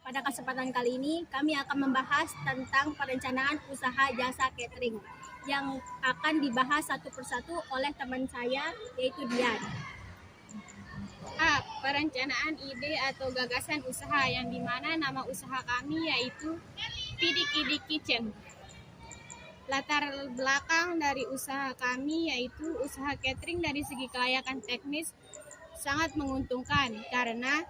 Pada kesempatan kali ini, kami akan membahas tentang perencanaan usaha jasa catering yang akan dibahas satu persatu oleh teman saya, yaitu Dian. Perencanaan ide atau gagasan usaha yang dimana nama usaha kami yaitu Pidikidi Kitchen. Latar belakang dari usaha kami yaitu usaha catering dari segi kelayakan teknis sangat menguntungkan karena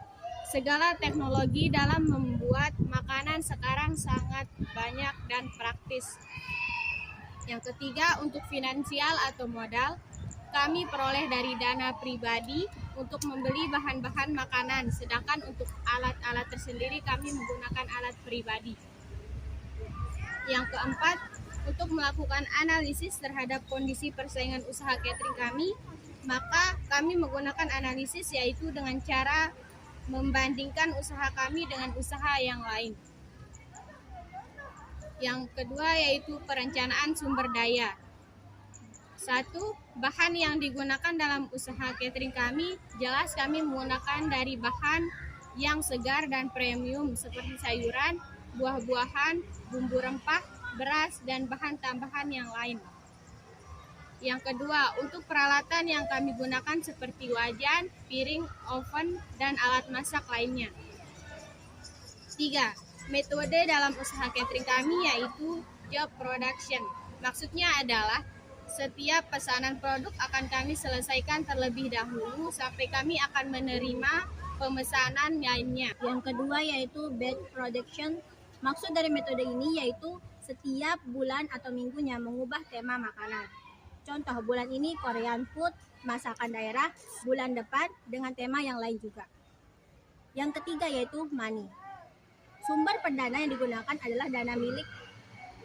segala teknologi dalam membuat makanan sekarang sangat banyak dan praktis. Yang ketiga, untuk finansial atau modal, kami peroleh dari dana pribadi untuk membeli bahan-bahan makanan, sedangkan untuk alat-alat tersendiri kami menggunakan alat pribadi. Yang keempat, untuk melakukan analisis terhadap kondisi persaingan usaha catering kami, maka kami menggunakan analisis yaitu dengan cara membandingkan usaha kami dengan usaha yang lain. Yang kedua yaitu perencanaan sumber daya. 1. Bahan yang digunakan dalam usaha catering kami, jelas kami menggunakan dari bahan yang segar dan premium seperti sayuran, buah-buahan, bumbu rempah, beras, dan bahan tambahan yang lain. Yang kedua, untuk peralatan yang kami gunakan seperti wajan, piring, oven, dan alat masak lainnya. 3. Metode dalam usaha catering kami yaitu job production. Maksudnya adalah setiap pesanan produk akan kami selesaikan terlebih dahulu sampai kami akan menerima pemesanan lainnya. Yang kedua yaitu batch production. Maksud dari metode ini yaitu setiap bulan atau minggunya mengubah tema makanan. Contoh bulan ini Korean food, masakan daerah, bulan depan dengan tema yang lain juga. Yang ketiga yaitu money. Sumber pendana yang digunakan adalah dana milik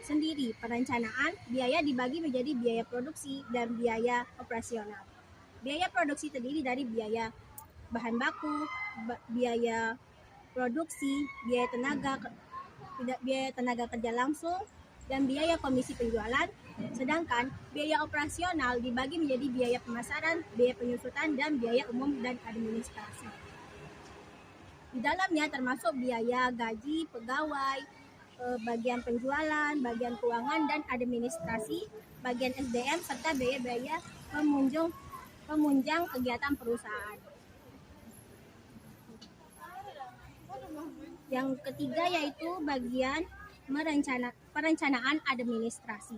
sendiri. Perencanaan, biaya dibagi menjadi biaya produksi dan biaya operasional. Biaya produksi terdiri dari biaya bahan baku, biaya produksi, biaya tenaga kerja langsung, dan biaya komisi penjualan. Sedangkan biaya operasional dibagi menjadi biaya pemasaran, biaya penyusutan, dan biaya umum dan administrasi. Di dalamnya termasuk biaya gaji pegawai, bagian penjualan, bagian keuangan dan administrasi, bagian SDM, serta biaya-biaya pemunjang kegiatan perusahaan. Yang ketiga yaitu bagian perencanaan administrasi.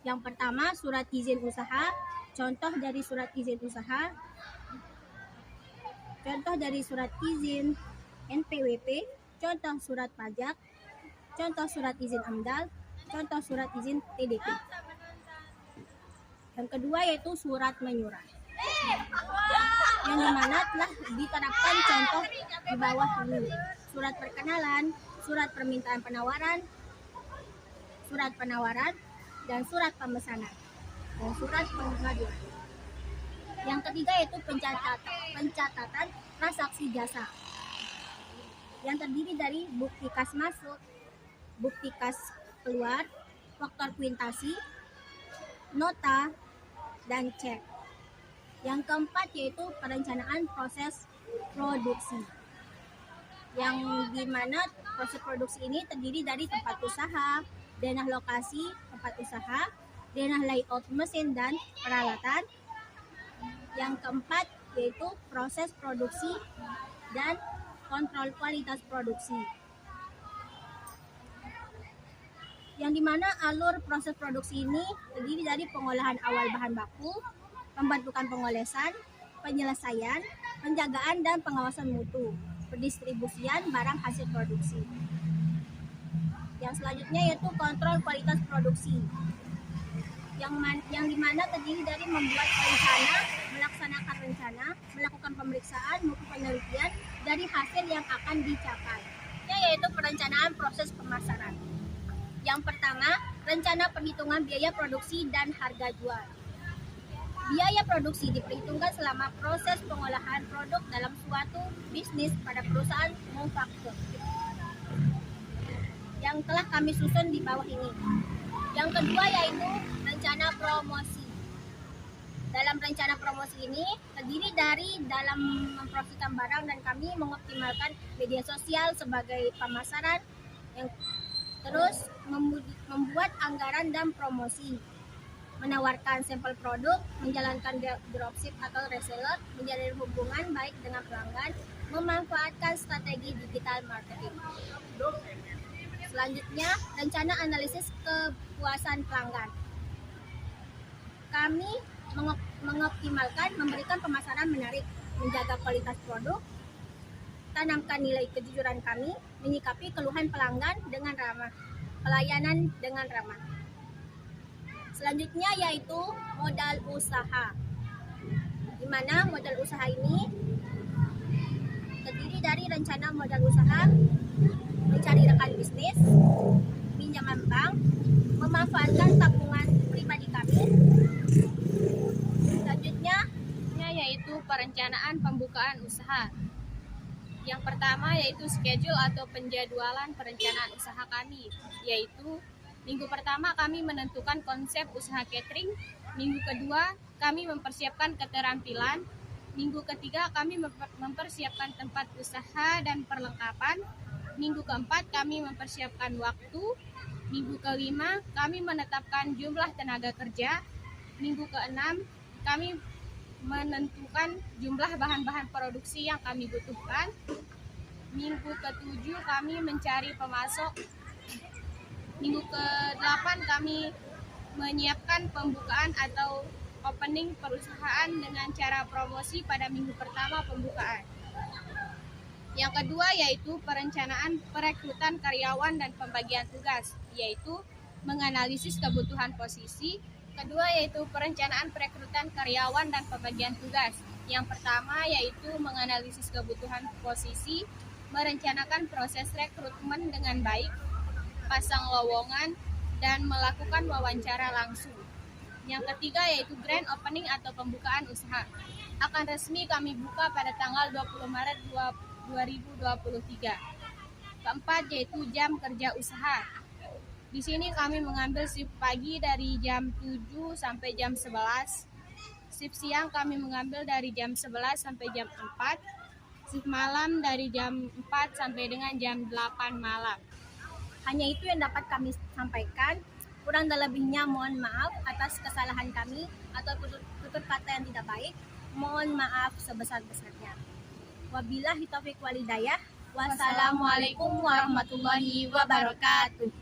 Yang pertama, surat izin usaha. Contoh dari surat izin NPWP, contoh surat pajak, contoh surat izin AMDAL, contoh surat izin TDP. Yang kedua yaitu surat menyurat, yang dimana telah diterapkan contoh di bawah ini: surat perkenalan, surat permintaan penawaran, surat penawaran, dan surat pemesanan, dan surat pengaduan. Yang ketiga yaitu pencatatan transaksi jasa, yang terdiri dari bukti kas masuk, bukti kas keluar, faktor kuintasi, nota, dan cek. Yang keempat yaitu perencanaan proses produksi, yang dimana proses produksi ini terdiri dari tempat usaha, denah lokasi tempat usaha, denah layout mesin dan peralatan. Yang keempat yaitu proses produksi dan kontrol kualitas produksi, yang dimana alur proses produksi ini terdiri dari pengolahan awal bahan baku, pembentukan pengolesan, penyelesaian, penjagaan dan pengawasan mutu, pendistribusian barang hasil produksi. Yang selanjutnya yaitu kontrol kualitas produksi, yang dimana terdiri dari membuat rencana, melaksanakan rencana, melakukan pemeriksaan maupun penelitian dari hasil yang akan dicapai, yaitu perencanaan proses pemasaran. Yang pertama, rencana perhitungan biaya produksi dan harga jual. Biaya produksi diperhitungkan selama proses pengolahan produk dalam suatu bisnis pada perusahaan manufaktur, yang telah kami susun di bawah ini. Yang kedua yaitu rencana promosi. Dalam rencana promosi ini terdiri dari dalam mempromosikan barang dan kami mengoptimalkan media sosial sebagai pemasaran, yang terus membuat anggaran dan promosi, menawarkan sampel produk, menjalankan dropship atau reseller, menjalin hubungan baik dengan pelanggan, memanfaatkan strategi digital marketing. Selanjutnya, rencana analisis kepuasan pelanggan. Kami mengoptimalkan memberikan pemasaran menarik, menjaga kualitas produk, tanamkan nilai kejujuran kami, menyikapi keluhan pelanggan dengan ramah, pelayanan dengan ramah. Selanjutnya yaitu modal usaha, di mana modal usaha ini terdiri dari rencana modal usaha, mencari rekan bisnis, pinjaman bank, memanfaatkan tabungan pribadi kami. Selanjutnya yaitu perencanaan pembukaan usaha. Yang pertama yaitu schedule atau penjadwalan perencanaan usaha kami, yaitu minggu pertama kami menentukan konsep usaha catering, minggu kedua kami mempersiapkan keterampilan, minggu ketiga kami mempersiapkan tempat usaha dan perlengkapan, minggu keempat kami mempersiapkan waktu, minggu kelima kami menetapkan jumlah tenaga kerja, minggu keenam kami menentukan jumlah bahan-bahan produksi yang kami butuhkan, minggu ketujuh kami mencari pemasok, minggu ke-8 kami menyiapkan pembukaan atau opening perusahaan dengan cara promosi pada minggu pertama pembukaan. Yang kedua yaitu perencanaan perekrutan karyawan dan pembagian tugas, yaitu menganalisis kebutuhan posisi. Kedua yaitu perencanaan perekrutan karyawan dan pembagian tugas. Yang pertama yaitu menganalisis kebutuhan posisi, merencanakan proses rekrutmen dengan baik, pasang lowongan, dan melakukan wawancara langsung. Yang ketiga yaitu grand opening atau pembukaan usaha. Akan resmi kami buka pada tanggal 20 Maret 2023. Keempat yaitu jam kerja usaha. Di sini kami mengambil shift pagi dari jam 7 sampai jam 11. Shift siang kami mengambil dari jam 11 sampai jam 4. Shift malam dari jam 4 sampai dengan jam 8 malam. Hanya itu yang dapat kami sampaikan. Kurang dan lebihnya mohon maaf atas kesalahan kami atau tutur kata yang tidak baik. Mohon maaf sebesar-besarnya. Wabillahi taufiq walhidayah. Wassalamualaikum warahmatullahi wabarakatuh.